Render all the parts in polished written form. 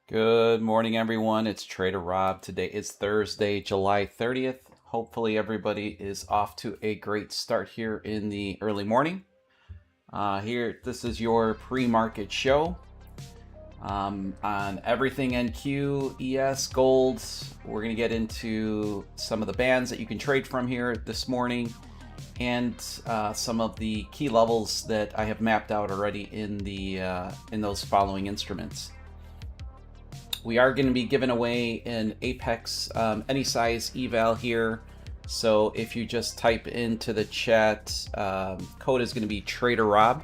Good morning, everyone. It's Trader Rob. Today is Thursday, July 30th. Hopefully, everybody is off to a great start here in the early morning. This is your pre-market show on everything NQ, ES, gold. We're going to get into some of the bands that you can trade from here this morning, and some of the key levels that I have mapped out already in those following instruments. We are going to be giving away an Apex any size eval here. So if you just type into the chat, code is going to be Trader Rob,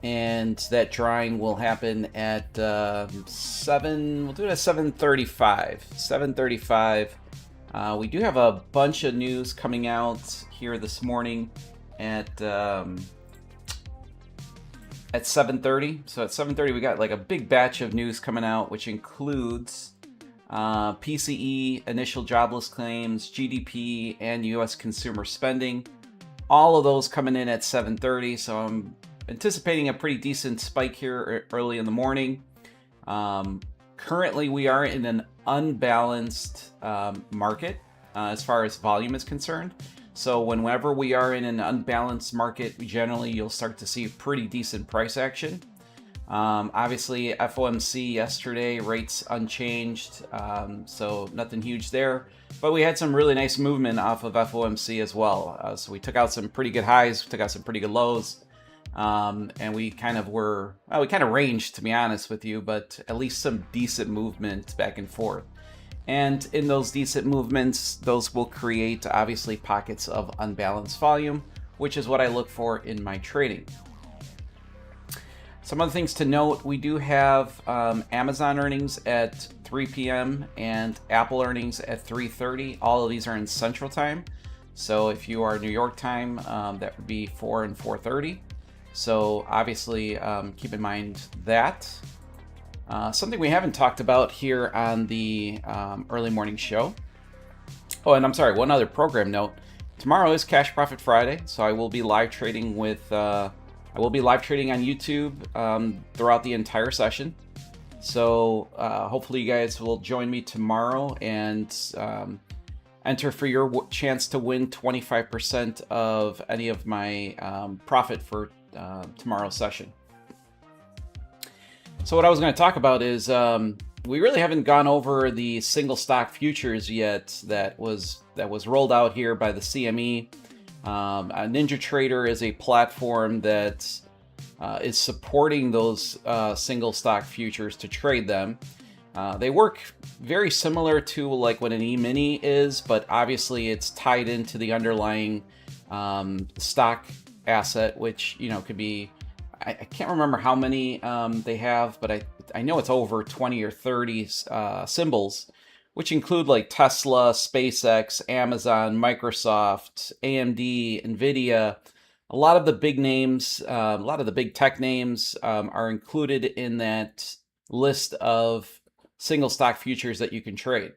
and that drawing will happen at 7. We'll do it at 7:35. 7:35. We do have a bunch of news coming out here this morning at 7:30. So at 7:30 we got like a big batch of news coming out, which includes PCE, initial jobless claims, GDP, and US consumer spending. All of those coming in at 7:30, so I'm anticipating a pretty decent spike here early in the morning. Currently we are in an unbalanced market as far as volume is concerned. So whenever we are in an unbalanced market, generally you'll start to see pretty decent price action. Obviously, FOMC yesterday, rates unchanged, so nothing huge there. But we had some really nice movement off of FOMC as well. So we took out some pretty good highs, we took out some pretty good lows, and we kind of ranged, to be honest with you, but at least some decent movement back and forth. And in those decent movements, those will create obviously pockets of unbalanced volume, which is what I look for in my trading. Some other things to note, we do have Amazon earnings at 3 p.m. and Apple earnings at 3:30. All of these are in Central Time. So if you are New York time, that would be 4 and 4:30. So obviously keep in mind that. Something we haven't talked about here on the early morning show. Oh, and I'm sorry, one other program note. Tomorrow is Cash Profit Friday, so I will be live trading on YouTube throughout the entire session. So hopefully you guys will join me tomorrow and enter for your chance to win 25% of any of my profit for tomorrow's session. So what I was going to talk about is we really haven't gone over the single stock futures yet that was rolled out here by the CME. NinjaTrader is a platform that is supporting those single stock futures to trade them. They work very similar to like what an E-mini is, but obviously it's tied into the underlying stock asset, which could be. I can't remember how many they have, but I know it's over 20 or 30 symbols, which include like Tesla, SpaceX, Amazon, Microsoft, AMD, Nvidia. A lot of the big names, a lot of the big tech names are included in that list of single stock futures that you can trade.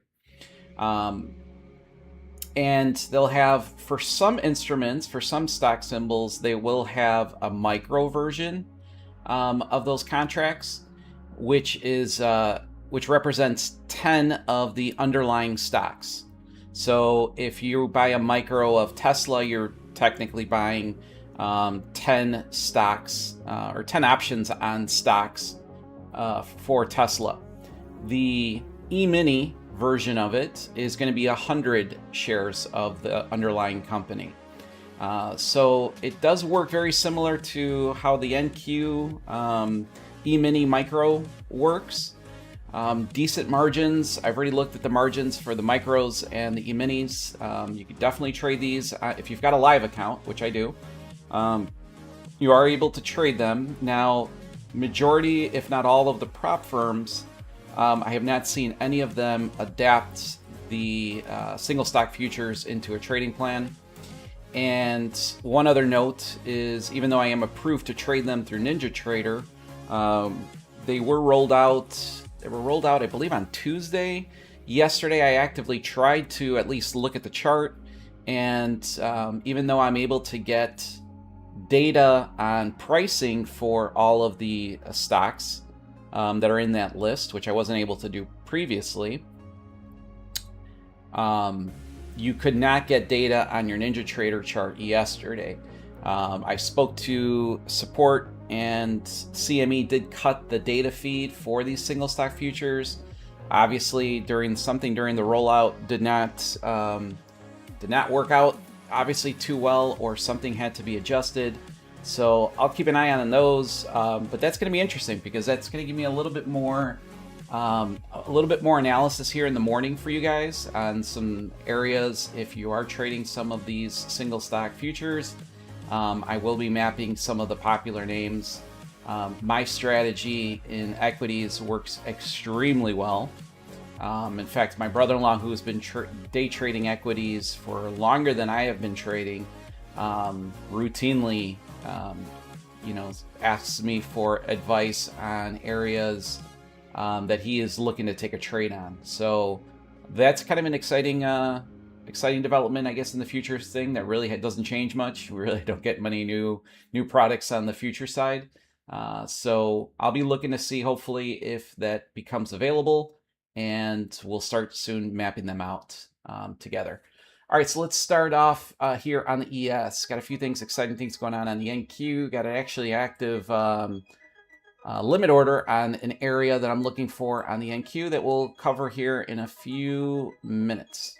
And they'll have, for some instruments, for some stock symbols, they will have a micro version of those contracts, which represents 10 of the underlying stocks. So if you buy a micro of Tesla, you're technically buying 10 stocks or 10 options on stocks for Tesla. The E-mini version of it is going to be 100 shares of the underlying company. So it does work very similar to how the NQ E-mini micro works. Decent margins. I've already looked at the margins for the micros and the E-minis. You can definitely trade these if you've got a live account, which I do. You are able to trade them. Now, majority, if not all of the prop firms, I have not seen any of them adapt the single stock futures into a trading plan. And one other note is, even though I am approved to trade them through NinjaTrader, they were rolled out. They were rolled out, I believe, on Tuesday. Yesterday, I actively tried to at least look at the chart, and even though I'm able to get data on pricing for all of the stocks, that are in that list, which I wasn't able to do previously. You could not get data on your NinjaTrader chart yesterday. I spoke to support, and CME did cut the data feed for these single stock futures. Obviously, during the rollout did not work out obviously too well, or something had to be adjusted. So I'll keep an eye on those, but that's going to be interesting because that's going to give me a little bit more analysis here in the morning for you guys on some areas. If you are trading some of these single stock futures, I will be mapping some of the popular names. My strategy in equities works extremely well. In fact, my brother-in-law, who has been day trading equities for longer than I have been trading, routinely asks me for advice on areas that he is looking to take a trade on. So that's kind of an exciting development, I guess, in the futures thing that really doesn't change much. We really don't get many new products on the future side. So I'll be looking to see, hopefully, if that becomes available, and we'll start soon mapping them out together. All right, so let's start off here on the ES. Got a few exciting things going on the NQ. Got an actually active limit order on an area that I'm looking for on the NQ that we'll cover here in a few minutes.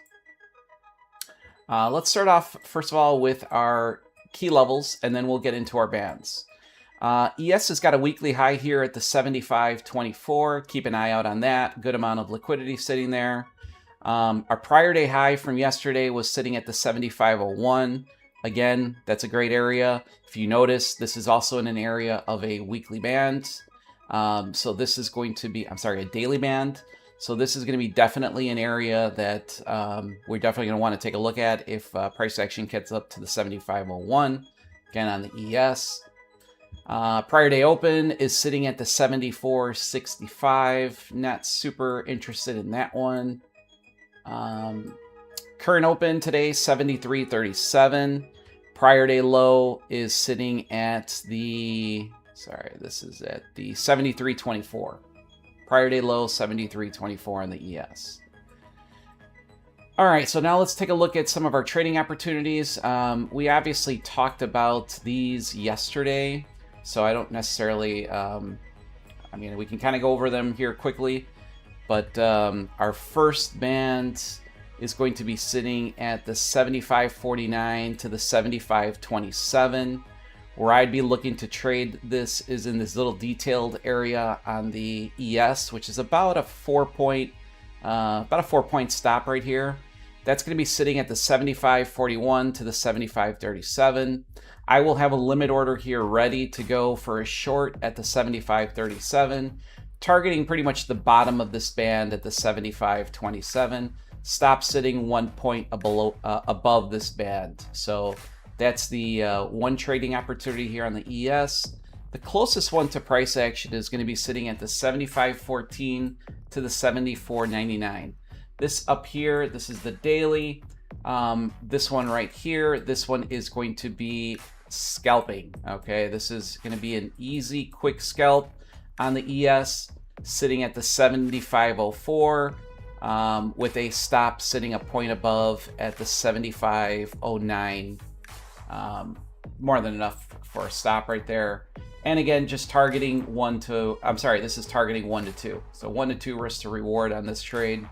Let's start off, first of all, with our key levels, and then we'll get into our bands. ES has got a weekly high here at the 75.24. Keep an eye out on that. Good amount of liquidity sitting there. Our prior day high from yesterday was sitting at the 75.01. Again, that's a great area. If you notice, this is also in an area of a weekly band. So this is going to be, a daily band. So this is going to be definitely an area that we're definitely going to want to take a look at if price action gets up to the 75.01. Again, on the ES. Prior day open is sitting at the 74.65. Not super interested in that one. Current open today, 73.37. Prior day low is sitting at the, this is at the 73.24. Prior day low, 73.24 on the ES. All right, so now let's take a look at some of our trading opportunities. We obviously talked about these yesterday, so I don't necessarily, we can kind of go over them here quickly, but our first band is going to be sitting at the 75.49 to the 75.27. Where I'd be looking to trade this is in this little detailed area on the ES, which is about a 4-point stop right here. That's going to be sitting at the 75.41 to the 75.37. I will have a limit order here ready to go for a short at the 75.37, targeting pretty much the bottom of this band at the 75.27. Stop sitting 1 point above this band. So that's the one trading opportunity here on the ES. The closest one to price action is going to be sitting at the 75.14 to the 74.99. This up here, this is the daily. This one right here, this one is going to be scalping. Okay, this is going to be an easy, quick scalp on the ES, sitting at the 75.04. With a stop sitting a point above at the 75.09. More than enough for a stop right there. And again, just targeting this is targeting 1 to 2. So 1 to 2 risk to reward on this trade.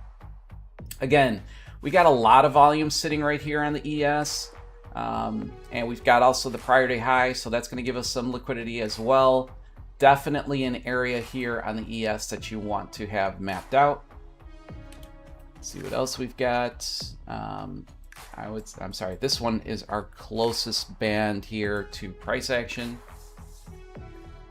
Again, we got a lot of volume sitting right here on the ES. And we've got also the prior day high, so that's going to give us some liquidity as well. Definitely an area here on the ES that you want to have mapped out. Let's see what else we've got. This one is our closest band here to price action.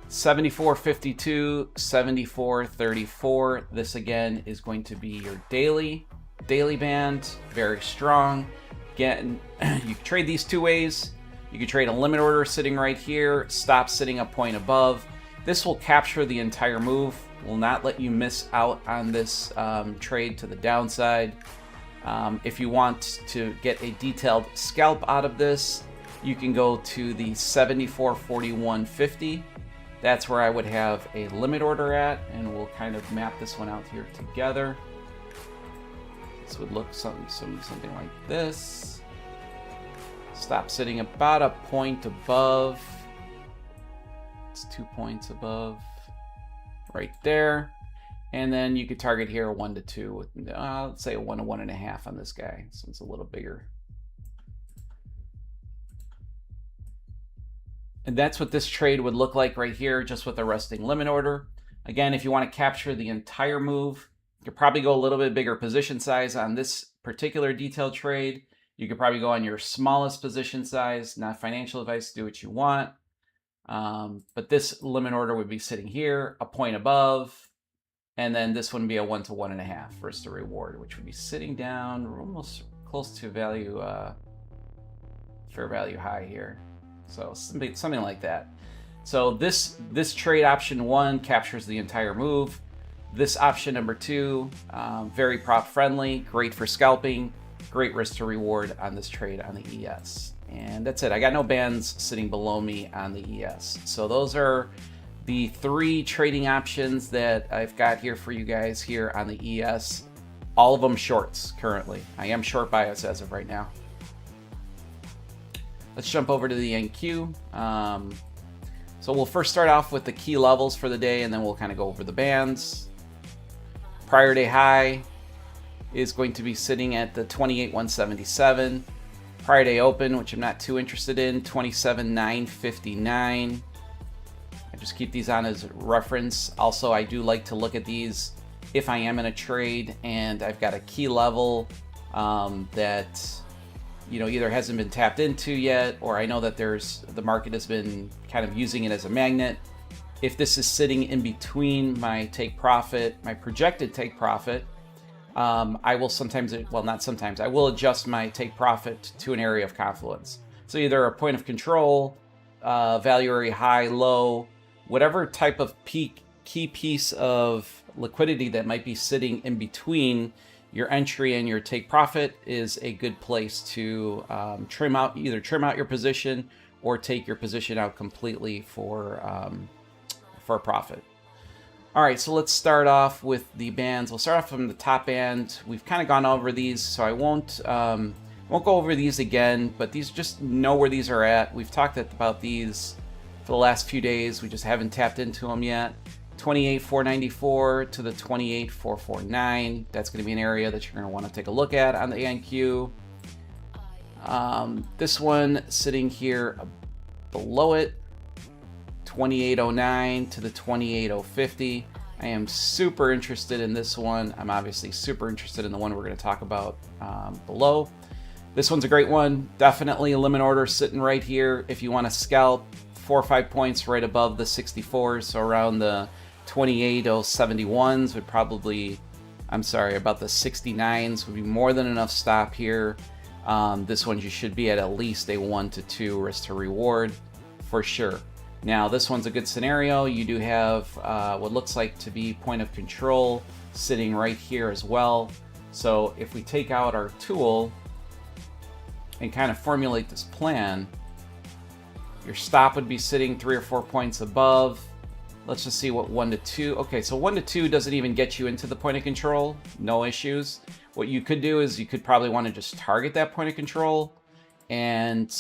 74.52, 74.34. This again is going to be your daily band, very strong. Again, you can trade these two ways. You can trade a limit order sitting right here, stop sitting a point above. This will capture the entire move, will not let you miss out on this trade to the downside. If you want to get a detailed scalp out of this, you can go to the 74.41.50. that's where I would have a limit order at, and we'll kind of map this one out here together. This would look something like this. Stop sitting about a point above. It's 2 points above, right there. And then you could target here a 1 to 2 with, let's say a 1 to 1.5 on this guy, so it's a little bigger. And that's what this trade would look like right here, just with a resting limit order. Again, if you want to capture the entire move, you could probably go a little bit bigger position size on this particular detailed trade. You could probably go on your smallest position size. Not financial advice, do what you want. But this limit order would be sitting here, a point above, and then this one would be a 1 to 1.5 risk to reward, which would be sitting down almost close to value, fair value high here. So something like that. So this trade option 1 captures the entire move. This option number 2, very prop friendly, great for scalping, great risk to reward on this trade on the ES. And that's it. I got no bands sitting below me on the ES. So those are the 3 trading options that I've got here for you guys here on the ES. All of them shorts currently. I am short bias as of right now. Let's jump over to the NQ. So we'll first start off with the key levels for the day, and then we'll kind of go over the bands. Prior day high is going to be sitting at the 28,177. Prior day open, which I'm not too interested in, 27,959. I just keep these on as reference. Also, I do like to look at these if I am in a trade and I've got a key level that either hasn't been tapped into yet, or I know that the market has been kind of using it as a magnet. If this is sitting in between my take profit, my projected take profit, I will sometimes, well, not sometimes, I will adjust my take profit to an area of confluence. So either a point of control, value area high, low, whatever type of key piece of liquidity that might be sitting in between your entry and your take profit is a good place to either trim out your position or take your position out completely for a profit. All right, so let's start off with the bands. We'll start off from the top band. We've kind of gone over these, so I won't go over these again, but these, just know where these are at. We've talked about these for the last few days. We just haven't tapped into them yet. 28,494 to the 28,449. That's going to be an area that you're going to want to take a look at on the NQ. This one sitting here below it, 2809 to the 28050. I am super interested in this one. I'm obviously super interested in the one we're going to talk about below. This one's a great one. Definitely a limit order sitting right here. If you want to scalp 4 or 5 points right above the 64s, so around the 28,071s would probably, I'm sorry, about the 69s would be more than enough stop here. This one you should be at least a 1 to 2 risk to reward for sure. Now this one's a good scenario. You do have what looks like to be point of control sitting right here as well. So if we take out our tool and kind of formulate this plan, your stop would be sitting 3 or 4 points above. Let's just see what 1 to 2. Okay, so 1 to 2 doesn't even get you into the point of control. No issues. What you could do is you could probably want to just target that point of control and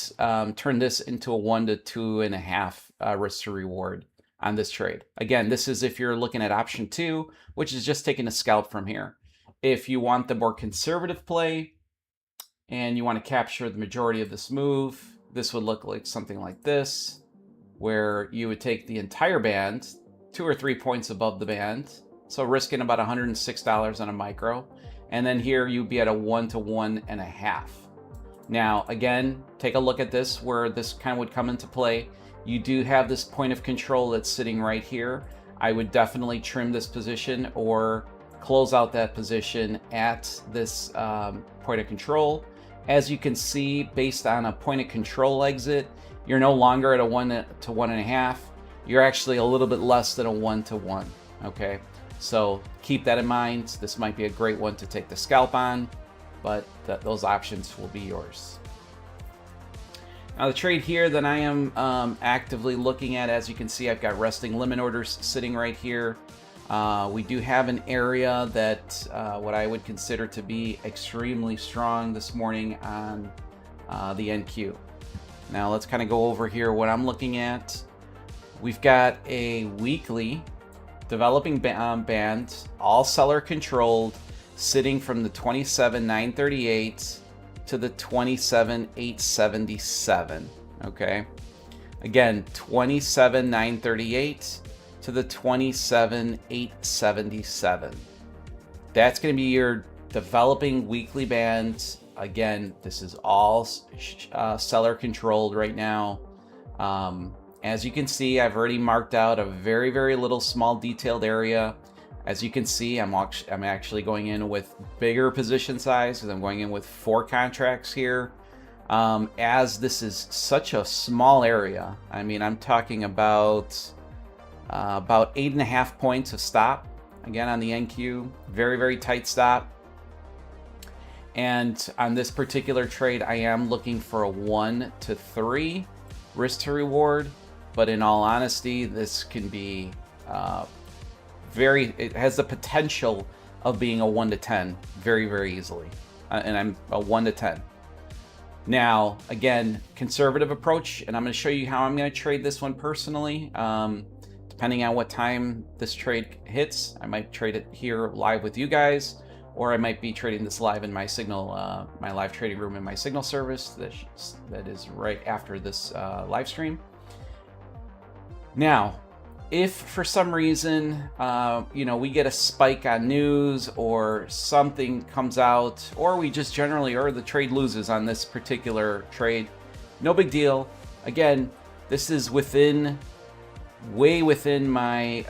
turn this into a 1 to 2.5 risk to reward on this trade. Again, this is if you're looking at option 2, which is just taking a scalp from here. If you want the more conservative play and you want to capture the majority of this move, this would look like something like this, where you would take the entire band, 2 or 3 points above the band, so risking about $106 on a micro, and then here you'd be at a 1 to 1.5. Now, again, take a look at this, where this kind of would come into play. You do have this point of control that's sitting right here. I would definitely trim this position or close out that position at this point of control. As you can see, based on a point of control exit, you're no longer at a 1 to 1.5. You're actually a little bit less than a 1 to 1. Okay, so keep that in mind. This might be a great one to take the scalp on, but those options will be yours. Now the trade here that I am actively looking at, as you can see, I've got resting limit orders sitting right here. We do have an area that what I would consider to be extremely strong this morning on the NQ. Now let's kind of go over here what I'm looking at. We've got a weekly developing band, all seller controlled, sitting from the 27,938 to the 27,877. Okay, again, 27,938 to the 27,877. That's going to be your developing weekly band. Again, this is all seller controlled right now. As you can see, I've already marked out a very, very little small detailed area. As you can see, I'm actually going in with bigger position size because I'm going in with 4 contracts here. As this is such a small area, I mean, I'm talking about 8.5 points of stop. Again, on the NQ, very, very tight stop. And on this particular trade, I am looking for a 1 to 3 risk to reward. But in all honesty, this can be it has the potential of being a 1 to 10 very, very easily. And I'm a 1 to 10. Now, again, conservative approach, and I'm going to show you how I'm going to trade this one personally. Depending on what time this trade hits, I might trade it here live with you guys, or I might be trading this live in my Signal, my live trading room in my Signal service that is right after this live stream. Now, if for some reason, we get a spike on news or something comes out, or we just generally, or the trade loses on this particular trade, no big deal. Again, this is way within my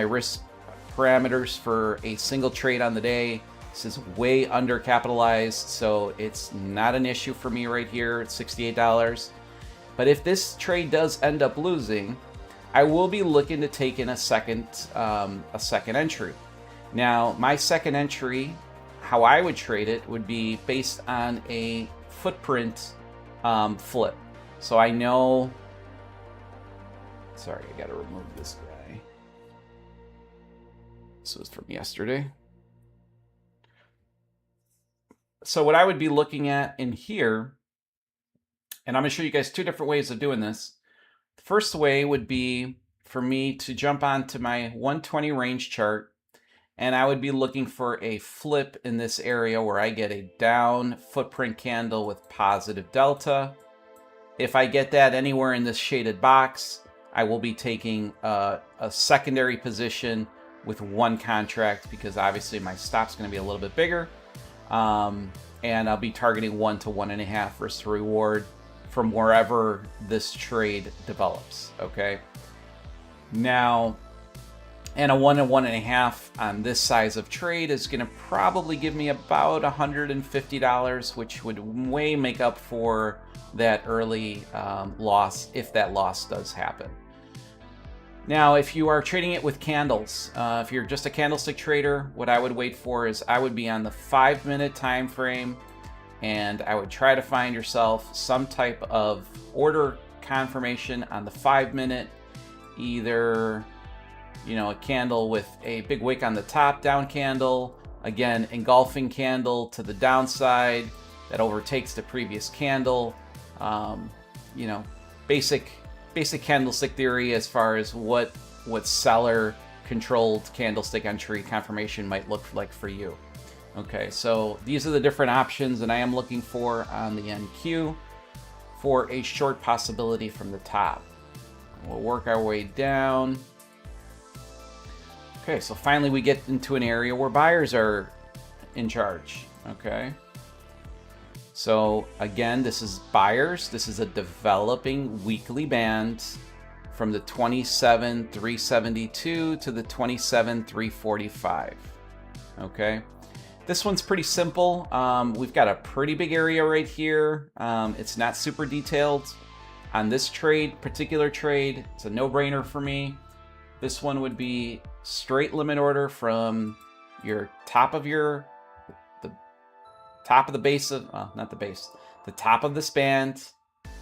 risk parameters for a single trade on the day. This is way undercapitalized, so it's not an issue for me right here at $68. But if this trade does end up losing, I will be looking to take in a second entry. Now, my second entry, how I would trade it would be based on a footprint flip. So I know. Sorry, I got to remove this guy. This was from yesterday. So what I would be looking at in here, and I'm going to show you guys 2 different ways of doing this. The first way would be for me to jump onto my 120 range chart, and I would be looking for a flip in this area where I get a down footprint candle with positive delta. If I get that anywhere in this shaded box, I will be taking a secondary position with 1 contract, because obviously my stop's going to be a little bit bigger. And I'll be targeting 1 to 1.5 risk to reward from wherever this trade develops. Okay. Now, and a 1 to 1.5 on this size of trade is going to probably give me about $150, which would way make up for that early loss, if that loss does happen. Now, if you are trading it with candles, if you're just a candlestick trader, what I would wait for is I would be on the 5-minute time frame, and I would try to find yourself some type of order confirmation on the 5-minute, either a candle with a big wick on the top, down candle, again engulfing candle to the downside that overtakes the previous candle. Basic candlestick theory as far as what seller controlled candlestick entry confirmation might look like for you. Okay, so these are the different options that I am looking for on the NQ for a short possibility from the top. We'll work our way down. Okay, so finally we get into an area where buyers are in charge. Okay. So again, this is buyers. This is a developing weekly band from the 27,372 to the 27,345. Okay. This one's pretty simple. We've got a pretty big area right here. It's not super detailed. On this particular trade, it's a no-brainer for me. This one would be straight limit order from your top of the top of the base of, not the base, the top of this band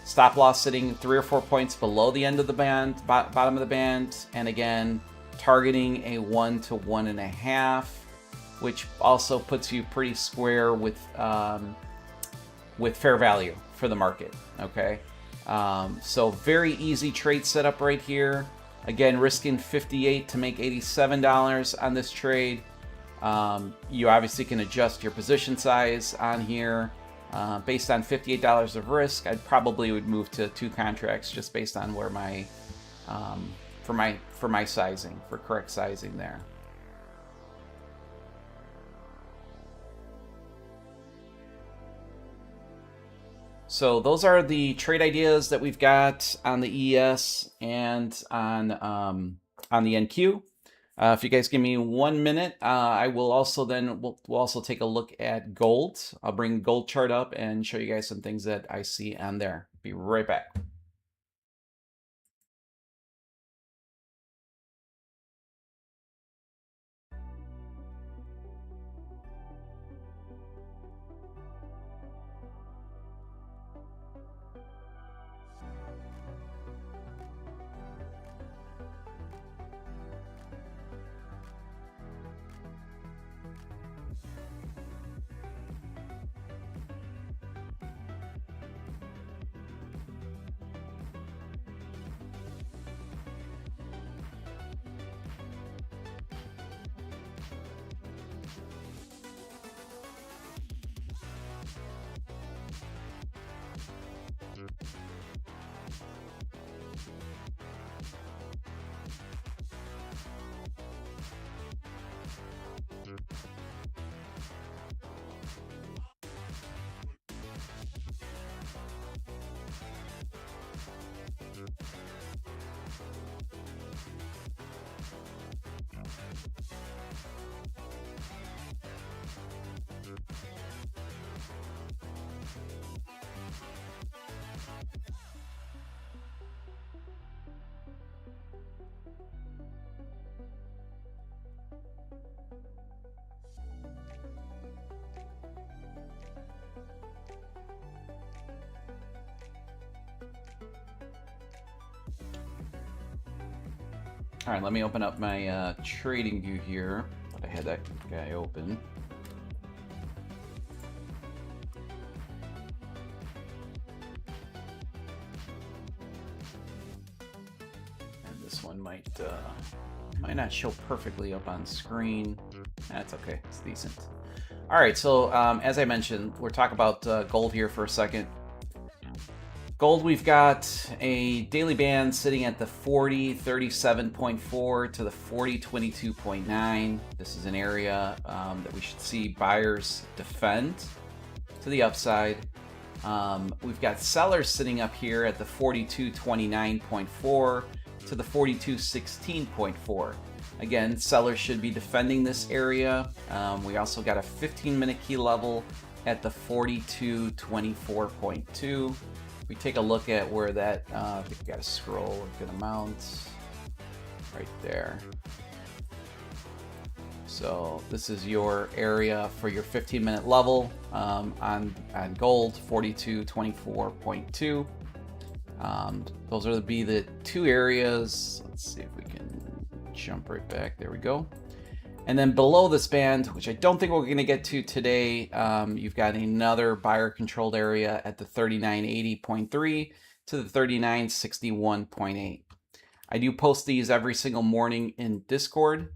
Stop loss sitting 3 or 4 points below the end of the band, bottom of the band, and again targeting a 1 to 1.5, which also puts you pretty square with fair value for the market. Okay, so very easy trade setup right here. Again, risking $58 to make $87 on this trade. You obviously can adjust your position size on here. Based on $58 of risk, I probably would move to 2 contracts just based on where my for my sizing, for correct sizing there. So those are the trade ideas that we've got on the ES and on the NQ. If you guys give me 1 minute, I will also then we'll also take a look at gold. I'll bring gold chart up and show you guys some things that I see on there. Be right back. All right, let me open up my trading view here. Thought I had that guy open. And this one might not show perfectly up on screen. That's okay, it's decent. All right, so as I mentioned, we're talking about gold here for a second. Gold, we've got a daily band sitting at the 40.37.4 to the 40.22.9. This is an area that we should see buyers defend to the upside. We've got sellers sitting up here at the 42.29.4 to the 42.16.4. Again, sellers should be defending this area. We also got a 15-minute key level at the 42.24.2. We take a look at where that, I think we got to scroll a good amount right there. So this is your area for your 15-minute level on gold, 42.24.2. Those are be the 2 areas. Let's see if we can jump right back. There we go. And then below this band, which I don't think we're going to get to today, you've got another buyer-controlled area at the 39.80.3 to the 39.61.8. I do post these every single morning in Discord.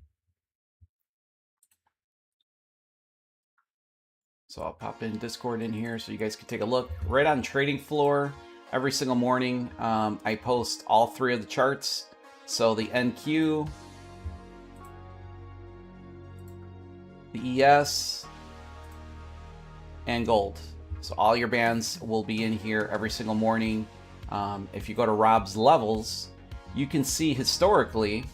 So I'll pop in Discord in here so you guys can take a look. Right on trading floor, every single morning, I post all 3 of the charts. So the NQ, the ES, and gold. So all your bands will be in here every single morning. If you go to Rob's levels, you can see historically,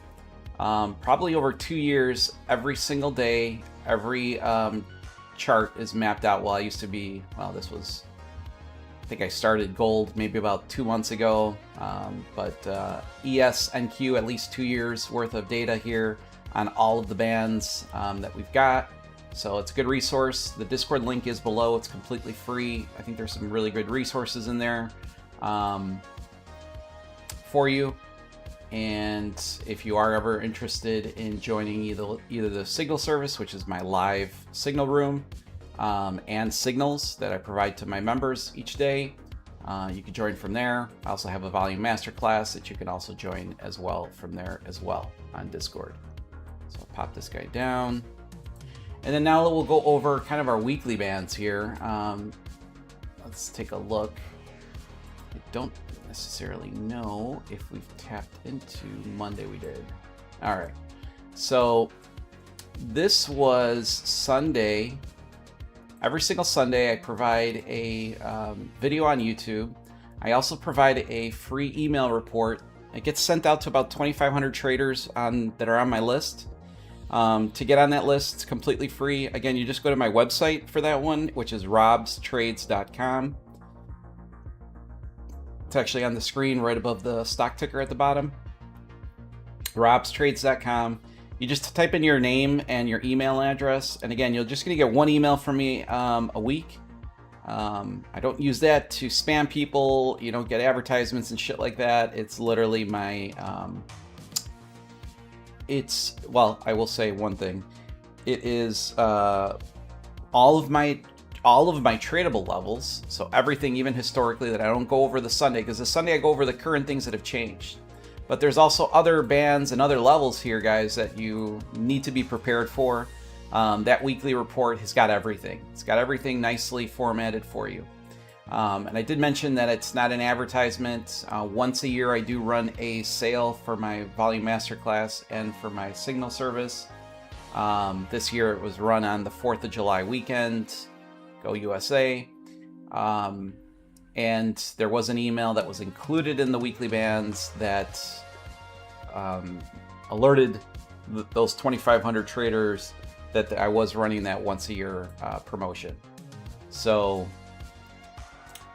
probably over 2 years, every single day, every chart is mapped out. Well, I used to be, well, this was, I think I started gold maybe about 2 months ago, but ES, NQ, at least 2 years worth of data here on all of the bands that we've got. So it's a good resource. The Discord link is below. It's completely free. I think there's some really good resources in there. for you. And if you are ever interested in joining either the signal service, which is my live signal room, and signals that I provide to my members each day, you can join from there. I also have a volume masterclass that you can also join as well from there as well on Discord. So I'll pop this guy down. And then now we'll go over kind of our weekly bands here. Let's take a look. I don't necessarily know if we've tapped into Monday. We did. All right. So this was Sunday. Every single Sunday I provide a video on YouTube. I also provide a free email report. It gets sent out to about 2,500 traders that are on my list. To get on that list, it's completely free. Again, you just go to my website for that one, which is robstrades.com. It's actually on the screen right above the stock ticker at the bottom. robstrades.com. You just type in your name and your email address. And again, you're just going to get one email from me a week. I don't use that to spam people. You don't get advertisements and shit like that. It's literally my... well, I will say one thing. It is all of my tradable levels, so everything, even historically, that I don't go over the Sunday, because the Sunday I go over the current things that have changed. But there's also other bands and other levels here, guys, that you need to be prepared for. That weekly report has got everything. It's got everything nicely formatted for you. And I did mention that it's not an advertisement. Once a year I do run a sale for my Volume Masterclass and for my Signal service. This year it was run on the 4th of July weekend. Go USA. And there was an email that was included in the weekly bands that alerted those 2,500 traders that I was running that once a year promotion. So,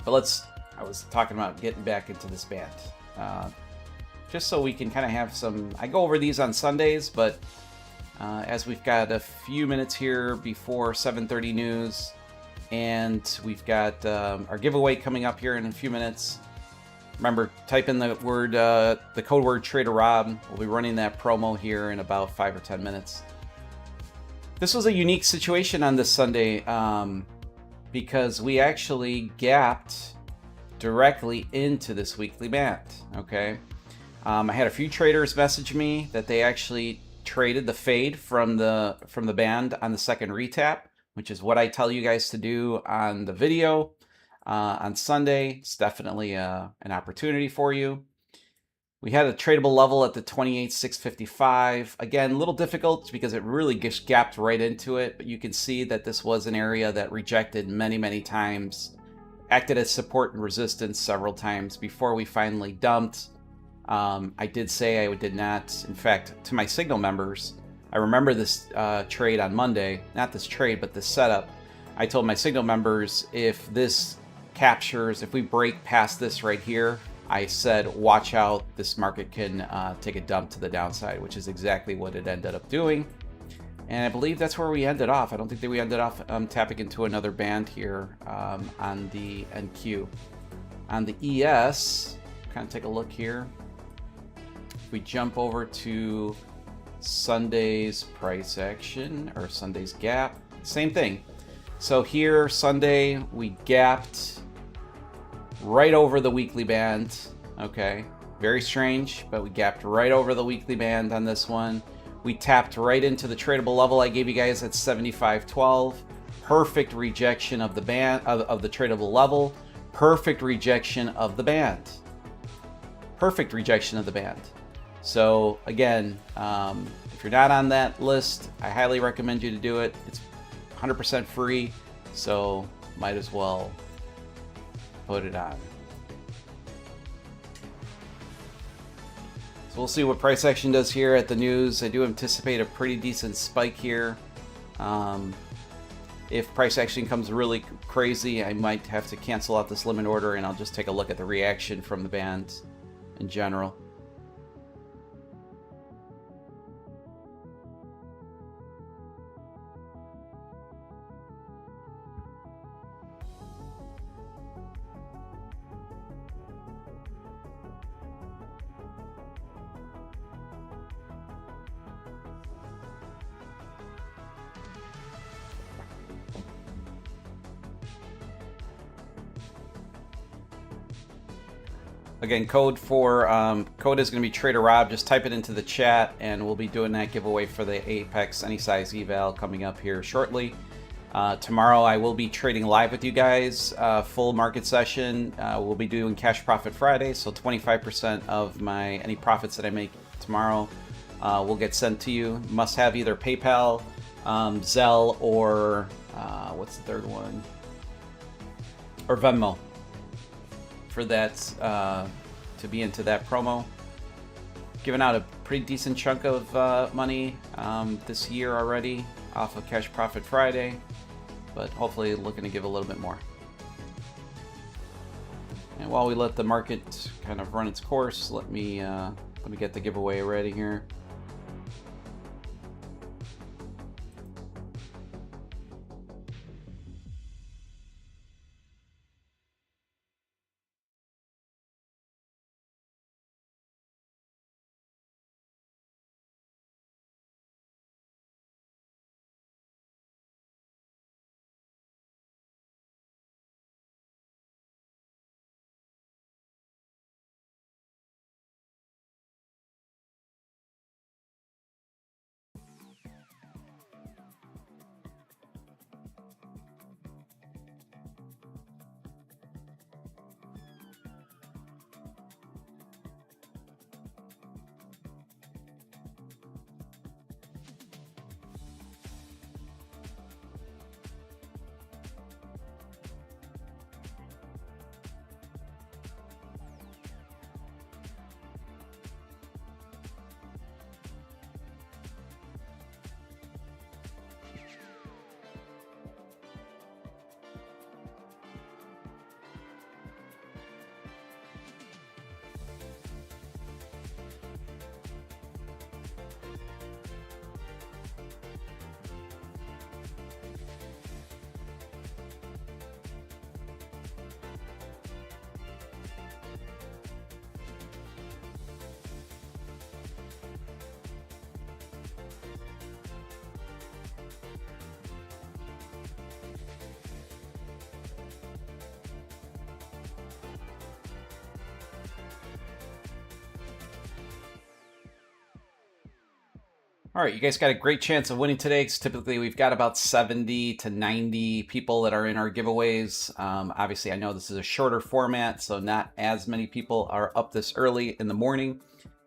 but I was talking about getting back into this band. Just so we can kind of have some, I go over these on Sundays, but as we've got a few minutes here before 7:30 news, and we've got our giveaway coming up here in a few minutes. Remember, type in the code word Trader Rob. We'll be running that promo here in about 5 or 10 minutes. This was a unique situation on this Sunday because we actually gapped directly into this weekly band. Okay, I had a few traders message me that they actually traded the fade from the band on the second retap, which is what I tell you guys to do on the video on Sunday. It's definitely an opportunity for you. We had a tradable level at the 28,655. Again, a little difficult because it really just gapped right into it, but you can see that this was an area that rejected many, many times, acted as support and resistance several times before we finally dumped. I did say I did not, in fact, to my Signal members, I remember this trade on Monday, not this trade, but this setup. I told my Signal members, if this captures, if we break past this right here, I said, watch out, this market can take a dump to the downside, which is exactly what it ended up doing. And I believe that's where we ended off. I don't think that we ended off tapping into another band here on the NQ. On the ES, kind of take a look here. If we jump over to Sunday's price action, or Sunday's gap, same thing. So here, Sunday, we gapped right over the weekly band. Okay, very strange, but we gapped right over the weekly band on this one. We tapped right into the tradable level I gave you guys at 75.12. Perfect rejection of the band, of the tradable level. Perfect rejection of the band. Perfect rejection of the band. So again, if you're not on that list, I highly recommend you to do it. It's 100% free, so might as well put it on. So we'll see what price action does here at the news. I do anticipate a pretty decent spike here. If price action comes really crazy, I might have to cancel out this limit order, and I'll just take a look at the reaction from the band in general. again, code is going to be Trader Rob. Just type it into the chat, and we'll be doing that giveaway for the Apex Any Size Eval coming up here shortly. Tomorrow I will be trading live with you guys, full market session. We'll be doing Cash Profit Friday, so 25% of any profits that I make tomorrow will get sent to you. Must have either PayPal, Zelle, or what's the third one? Or Venmo for that, to be into that promo. Giving out a pretty decent chunk of money this year already off of Cash Profit Friday, but hopefully looking to give a little bit more. And while we let the market kind of run its course, let me get the giveaway ready here. All right, you guys got a great chance of winning today, because typically we've got about 70 to 90 people that are in our giveaways. Obviously, I know this is a shorter format, so not as many people are up this early in the morning.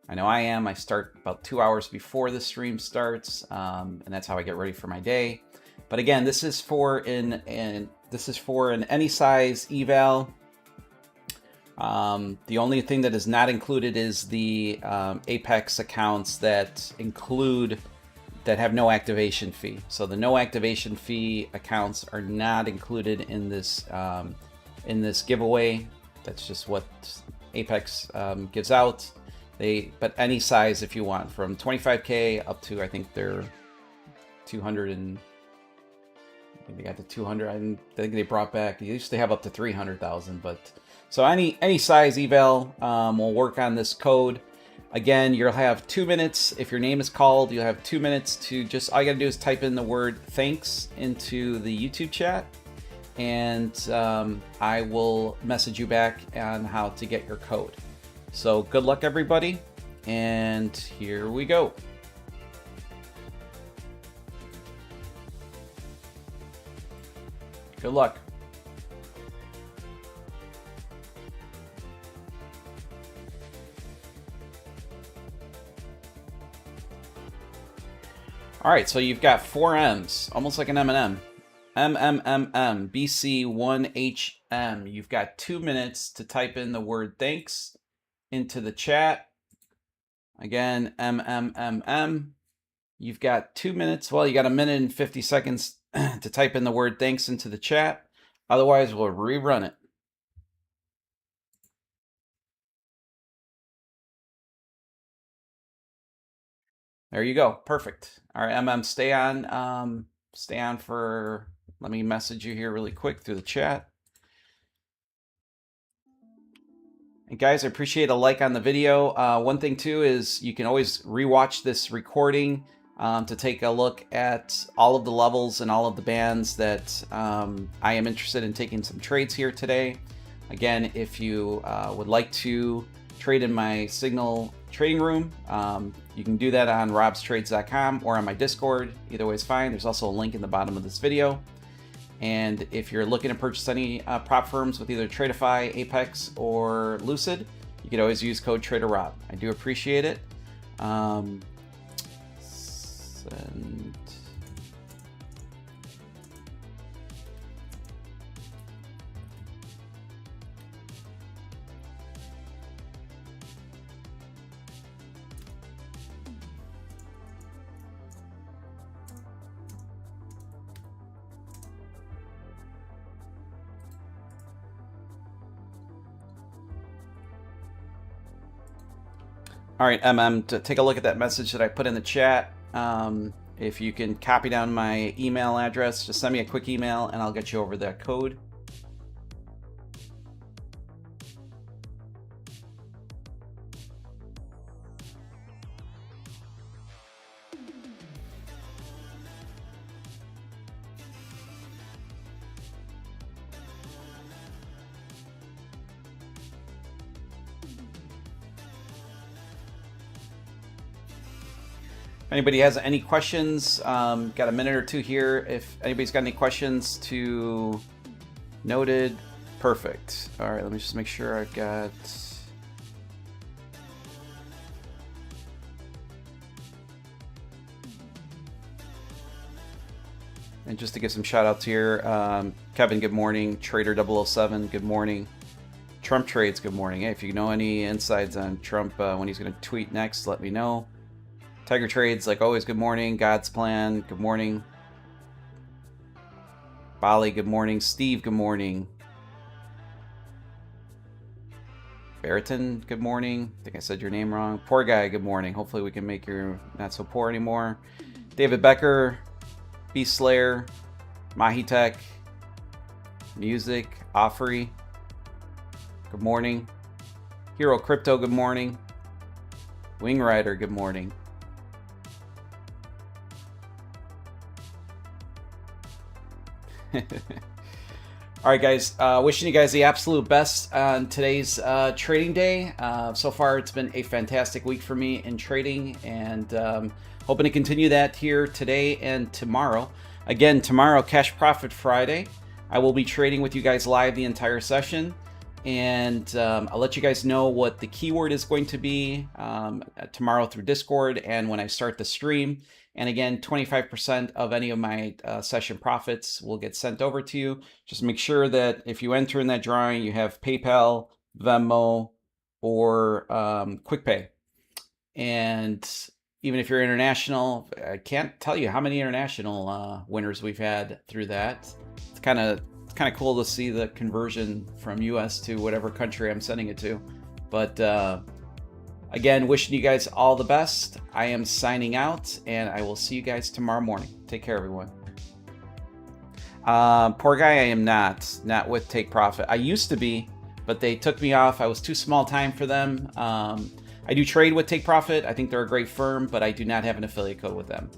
I know I am. I start about 2 hours before the stream starts, and that's how I get ready for my day. But again, this is for an any size eval. The only thing that is not included is the Apex accounts that have no activation fee. So the no activation fee accounts are not included in this giveaway. That's just what Apex gives out. But any size, if you want, from 25K up to, I think they're 200 and they got the 200. I think they brought back. They used to have up to 300,000, but. So any size eval will work on this code. Again, you'll have 2 minutes. If your name is called, you'll have 2 minutes to just, all you gotta do is type in the word thanks into the YouTube chat, and I will message you back on how to get your code. So good luck, everybody, and here we go. Good luck. All right, so you've got 4 M's, almost like an M&M. MMMM, BC1HM. You've got 2 minutes to type in the word thanks into the chat. Again, MMMM. You've got 2 minutes. Well, you got 1 minute and 50 seconds to type in the word thanks into the chat. Otherwise, we'll rerun it. There you go. Perfect. All right, MM, stay on for, let me message you here really quick through the chat. And guys, I appreciate a like on the video. One thing too is you can always rewatch this recording to take a look at all of the levels and all of the bands that I am interested in taking some trades here today. Again, if you would like to trade in my Signal trading room, you can do that on robstrades.com or on my Discord. Either way is fine. There's also a link in the bottom of this video. And if you're looking to purchase any prop firms with either Tradeify, Apex, or Lucid, you can always use code TraderRob. I do appreciate it. All right, to take a look at that message that I put in the chat. If you can copy down my email address, just send me a quick email and I'll get you over that code. If anybody has any questions, got a minute or two here. If anybody's got any questions to noted, perfect. All right, let me just make sure I've got. And just to give some shout outs here, Kevin, good morning. Trader 007, good morning. Trump Trades, good morning. Hey, if you know any insides on Trump when he's going to tweet next, let me know. Tiger Trades, like always, good morning. God's Plan, good morning. Bali, good morning. Steve, good morning. Barrington, good morning. I think I said your name wrong. Poor guy, good morning. Hopefully we can make you not so poor anymore. David Becker, Beast Slayer, Mahitech, Music, Offrey, good morning. Hero Crypto, good morning. Wing Rider, good morning. All right, guys, wishing you guys the absolute best on today's trading day. So far, it's been a fantastic week for me in trading, and hoping to continue that here today and tomorrow. Again, tomorrow, Cash Profit Friday. I will be trading with you guys live the entire session, and I'll let you guys know what the keyword is going to be tomorrow through Discord and when I start the stream. And again, 25% of any of my session profits will get sent over to you. Just make sure that if you enter in that drawing, you have PayPal, Venmo, or QuickPay. And even if you're international, I can't tell you how many international winners we've had through that. It's kind of cool to see the conversion from US to whatever country I'm sending it to. But again, wishing you guys all the best. I am signing out, and I will see you guys tomorrow morning. Take care, everyone. Poor guy, I am not with Take Profit. I used to be, but they took me off. I was too small time for them. I do trade with Take Profit. I think they're a great firm, but I do not have an affiliate code with them.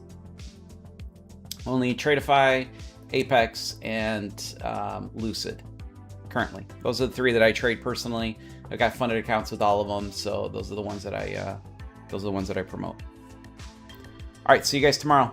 Only Tradeify, Apex, and Lucid currently. Those are the three that I trade personally. I've got funded accounts with all of them, so those are the ones that I promote. All right, see you guys tomorrow.